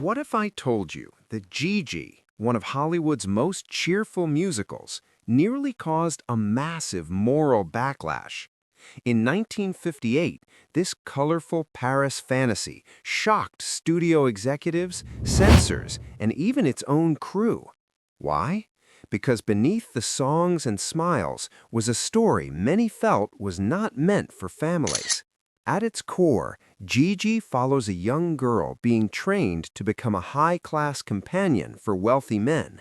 What if I told you that Gigi, one of Hollywood's most cheerful musicals, nearly caused a massive moral backlash? In 1958, this colorful Paris fantasy shocked studio executives, censors, and even its own crew. Why? Because beneath the songs and smiles was a story many felt was not meant for families. At its core, Gigi follows a young girl being trained to become a high-class companion for wealthy men.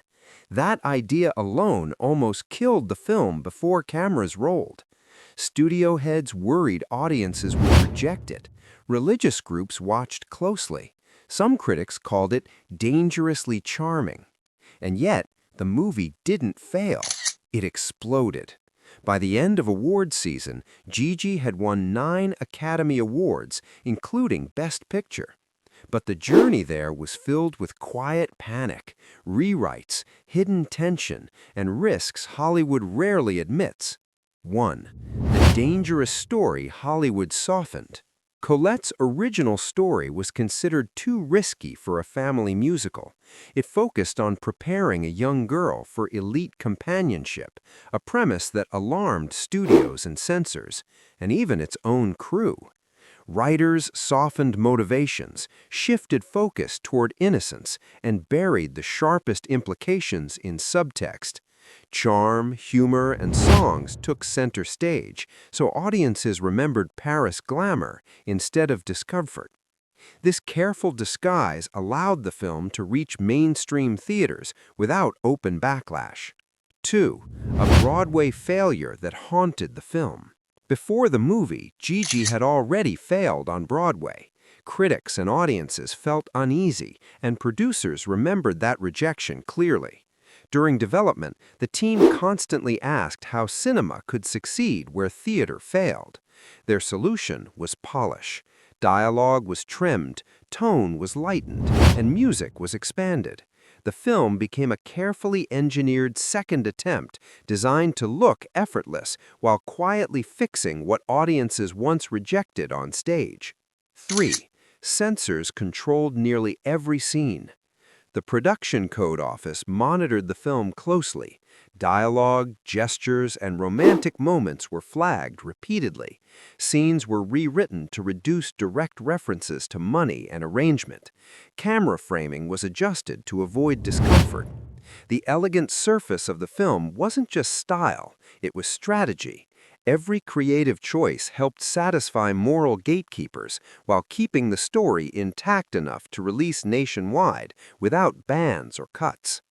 That idea alone almost killed the film before cameras rolled. Studio heads worried audiences would reject it. Religious groups watched closely. Some critics called it dangerously charming. And yet, the movie didn't fail. It exploded. By the end of awards season, Gigi had won 9 Academy Awards, including Best Picture. But the journey there was filled with quiet panic, rewrites, hidden tension, and risks Hollywood rarely admits. 1. The dangerous story Hollywood softened. Colette's original story was considered too risky for a family musical. It focused on preparing a young girl for elite companionship, a premise that alarmed studios and censors, and even its own crew. Writers softened motivations, shifted focus toward innocence, and buried the sharpest implications in subtext. Charm, humor, and songs took center stage, so audiences remembered Paris glamour instead of discomfort. This careful disguise allowed the film to reach mainstream theaters without open backlash. 2. A Broadway failure that haunted the film. Before the movie, Gigi had already failed on Broadway. Critics and audiences felt uneasy, and producers remembered that rejection clearly. During development, the team constantly asked how cinema could succeed where theater failed. Their solution was polish. Dialogue was trimmed, tone was lightened, and music was expanded. The film became a carefully engineered second attempt designed to look effortless while quietly fixing what audiences once rejected on stage. 3. Censors controlled nearly every scene. The Production Code Office monitored the film closely. Dialogue, gestures, and romantic moments were flagged repeatedly. Scenes were rewritten to reduce direct references to money and arrangement. Camera framing was adjusted to avoid discomfort. The elegant surface of the film wasn't just style, it was strategy. Every creative choice helped satisfy moral gatekeepers while keeping the story intact enough to release nationwide without bans or cuts.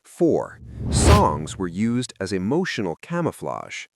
4. Songs were used as emotional camouflage.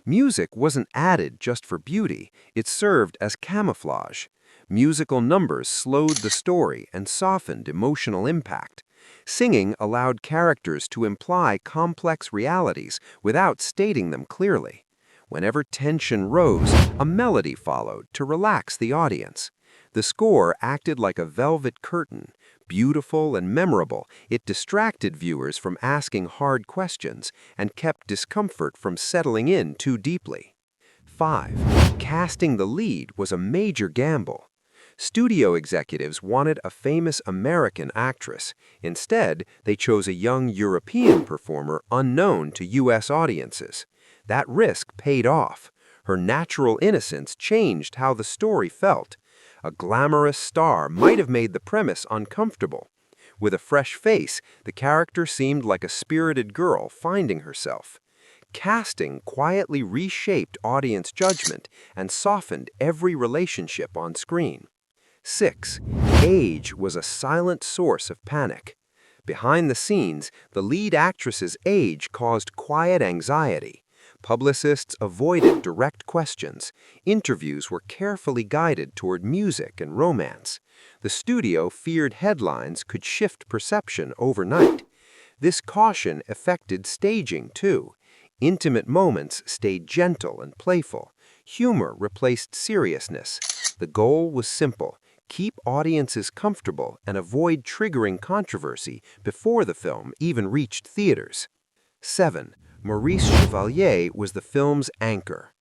Music wasn't added just for beauty, it served as camouflage. Musical numbers slowed the story and softened emotional impact. Singing allowed characters to imply complex realities without stating them clearly. Whenever tension rose, a melody followed to relax the audience. The score acted like a velvet curtain. Beautiful and memorable, it distracted viewers from asking hard questions and kept discomfort from settling in too deeply. 5. Casting the lead was a major gamble. Studio executives wanted a famous American actress. Instead, they chose a young European performer unknown to U.S. audiences. That risk paid off. Her natural innocence changed how the story felt. A glamorous star might have made the premise uncomfortable. With a fresh face, the character seemed like a spirited girl finding herself. Casting quietly reshaped audience judgment and softened every relationship on screen. 6. Age was a silent source of panic. Behind the scenes, the lead actress's age caused quiet anxiety. Publicists avoided direct questions. Interviews were carefully guided toward music and romance. The studio feared headlines could shift perception overnight. This caution affected staging, too. Intimate moments stayed gentle and playful. Humor replaced seriousness. The goal was simple: keep audiences comfortable and avoid triggering controversy before the film even reached theaters. 7. Maurice Chevalier was the film's anchor.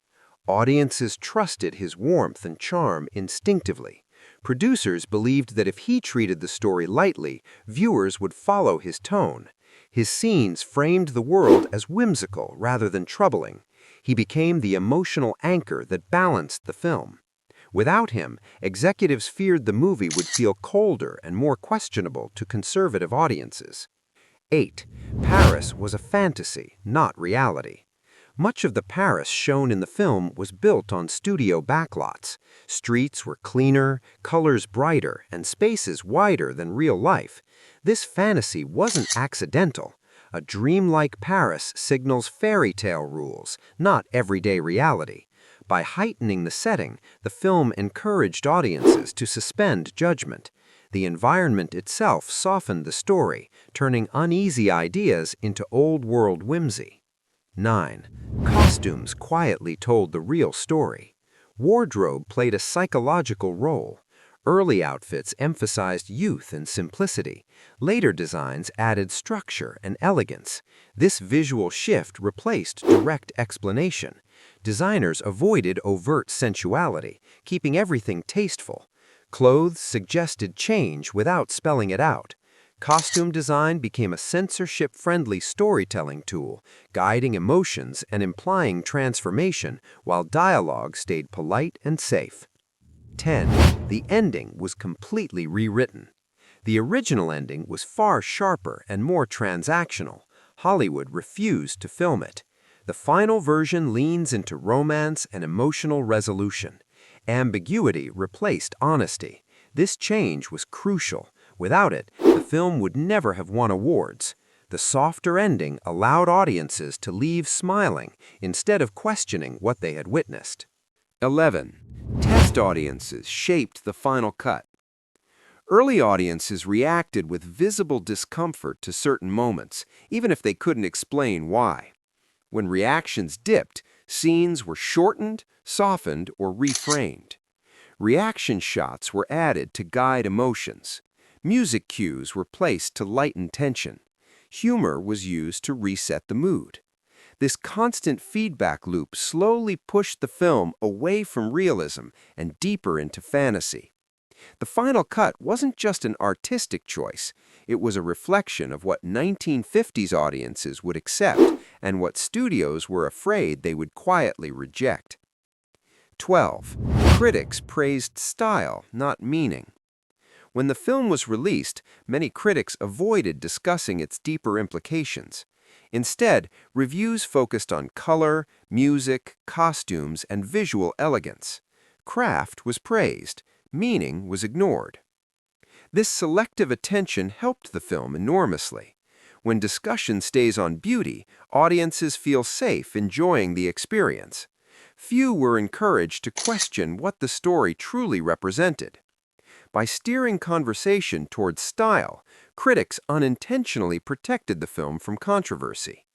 Audiences trusted his warmth and charm instinctively. Producers believed that if he treated the story lightly, viewers would follow his tone. His scenes framed the world as whimsical rather than troubling. He became the emotional anchor that balanced the film. Without him, executives feared the movie would feel colder and more questionable to conservative audiences. 8. Paris was a fantasy, not reality. Much of the Paris shown in the film was built on studio backlots. Streets were cleaner, colors brighter, and spaces wider than real life. This fantasy wasn't accidental. A dreamlike Paris signals fairy tale rules, not everyday reality. By heightening the setting, the film encouraged audiences to suspend judgment. The environment itself softened the story, turning uneasy ideas into old-world whimsy. 9. Costumes quietly told the real story. Wardrobe played a psychological role. Early outfits emphasized youth and simplicity. Later designs added structure and elegance. This visual shift replaced direct explanation. Designers avoided overt sensuality, keeping everything tasteful. Clothes suggested change without spelling it out. Costume design became a censorship-friendly storytelling tool, guiding emotions and implying transformation, while dialogue stayed polite and safe. 10. The ending was completely rewritten. The original ending was far sharper and more transactional. Hollywood refused to film it. The final version leans into romance and emotional resolution. Ambiguity replaced honesty. This change was crucial. Without it, the film would never have won awards. The softer ending allowed audiences to leave smiling instead of questioning what they had witnessed. 11. Test audiences shaped the final cut. Early audiences reacted with visible discomfort to certain moments, even if they couldn't explain why. When reactions dipped, scenes were shortened, softened, or reframed. Reaction shots were added to guide emotions. Music cues were placed to lighten tension. Humor was used to reset the mood. This constant feedback loop slowly pushed the film away from realism and deeper into fantasy. The final cut wasn't just an artistic choice, it was a reflection of what 1950s audiences would accept and what studios were afraid they would quietly reject. 12. Critics praised style, not meaning. When the film was released, many critics avoided discussing its deeper implications. Instead, reviews focused on color, music, costumes, and visual elegance. Craft was praised, meaning was ignored. This selective attention helped the film enormously. When discussion stays on beauty, audiences feel safe enjoying the experience. Few were encouraged to question what the story truly represented. By steering conversation towards style, critics unintentionally protected the film from controversy.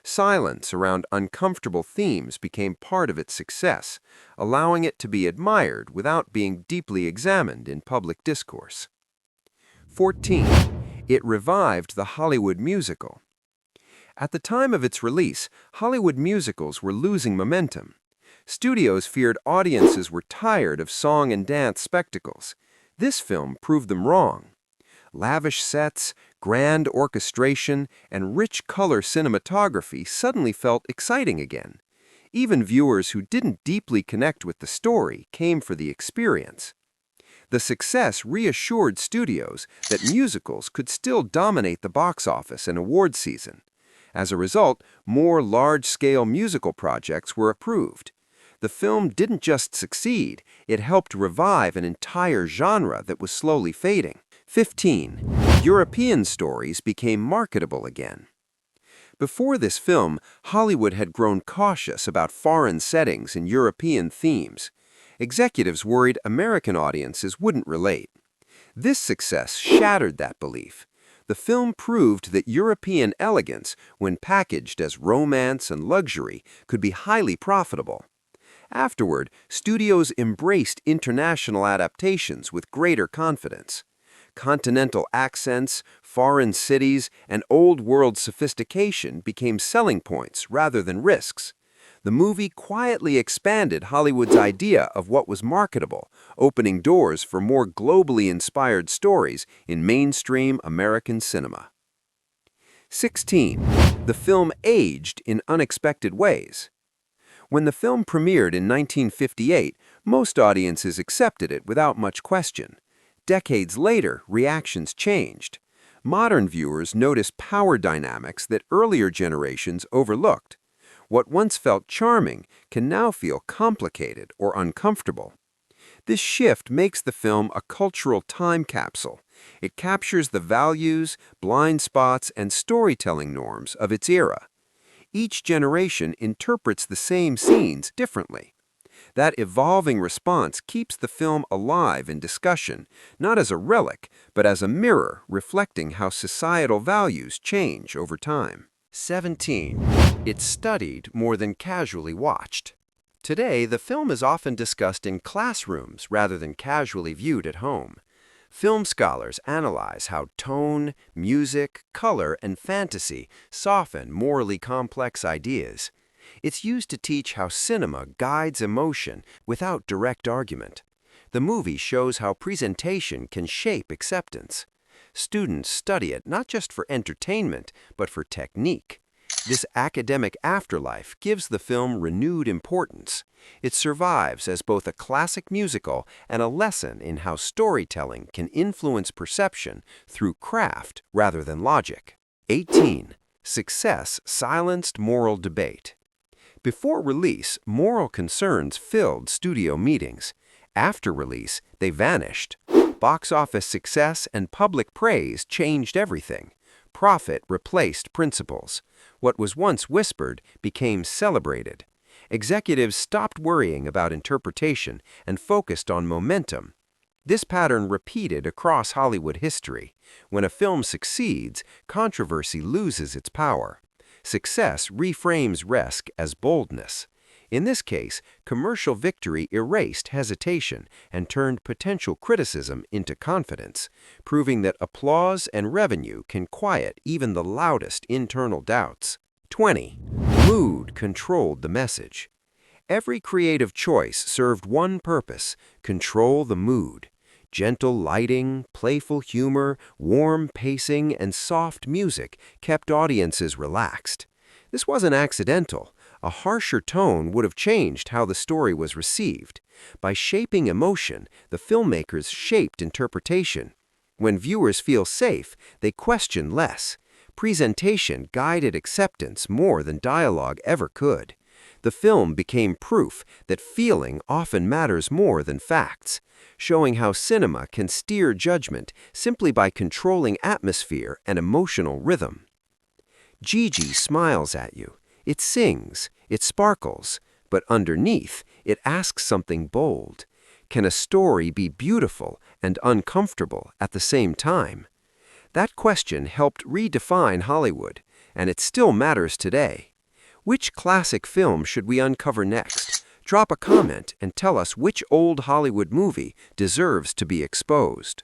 Silence around uncomfortable themes became part of its success, allowing it to be admired without being deeply examined in public discourse. 14. It revived the Hollywood musical. At the time of its release, Hollywood musicals were losing momentum. Studios feared audiences were tired of song and dance spectacles. This film proved them wrong. Lavish sets, grand orchestration, and rich color cinematography suddenly felt exciting again. Even viewers who didn't deeply connect with the story came for the experience. The success reassured studios that musicals could still dominate the box office and award season. As a result, more large-scale musical projects were approved. The film didn't just succeed, it helped revive an entire genre that was slowly fading. 15. European stories became marketable again. Before this film, Hollywood had grown cautious about foreign settings and European themes. Executives worried American audiences wouldn't relate. This success shattered that belief. The film proved that European elegance, when packaged as romance and luxury, could be highly profitable. Afterward, studios embraced international adaptations with greater confidence. Continental accents, foreign cities, and old-world sophistication became selling points rather than risks. The movie quietly expanded Hollywood's idea of what was marketable, opening doors for more globally inspired stories in mainstream American cinema. 16. The film aged in unexpected ways. When the film premiered in 1958, most audiences accepted it without much question. Decades later, reactions changed. Modern viewers notice power dynamics that earlier generations overlooked. What once felt charming can now feel complicated or uncomfortable. This shift makes the film a cultural time capsule. It captures the values, blind spots, and storytelling norms of its era. Each generation interprets the same scenes differently. That evolving response keeps the film alive in discussion, not as a relic, but as a mirror reflecting how societal values change over time. 17. It's studied more than casually watched. Today, the film is often discussed in classrooms rather than casually viewed at home. Film scholars analyze how tone, music, color, and fantasy soften morally complex ideas. It's used to teach how cinema guides emotion without direct argument. The movie shows how presentation can shape acceptance. Students study it not just for entertainment, but for technique. This academic afterlife gives the film renewed importance. It survives as both a classic musical and a lesson in how storytelling can influence perception through craft rather than logic. 18. Success silenced moral debate. Before release, moral concerns filled studio meetings. After release, they vanished. Box office success and public praise changed everything. Profit replaced principles. What was once whispered became celebrated. Executives stopped worrying about interpretation and focused on momentum. This pattern repeated across Hollywood history. When a film succeeds, controversy loses its power. Success reframes risk as boldness. In this case, commercial victory erased hesitation and turned potential criticism into confidence, proving that applause and revenue can quiet even the loudest internal doubts. 20. Mood controlled the message. Every creative choice served one purpose: control the mood. Gentle lighting, playful humor, warm pacing, and soft music kept audiences relaxed. This wasn't accidental. A harsher tone would have changed how the story was received. By shaping emotion, the filmmakers shaped interpretation. When viewers feel safe, they question less. Presentation guided acceptance more than dialogue ever could. The film became proof that feeling often matters more than facts, showing how cinema can steer judgment simply by controlling atmosphere and emotional rhythm. Gigi smiles at you. It sings, it sparkles, but underneath, it asks something bold. Can a story be beautiful and uncomfortable at the same time? That question helped redefine Hollywood, and it still matters today. Which classic film should we uncover next? Drop a comment and tell us which old Hollywood movie deserves to be exposed.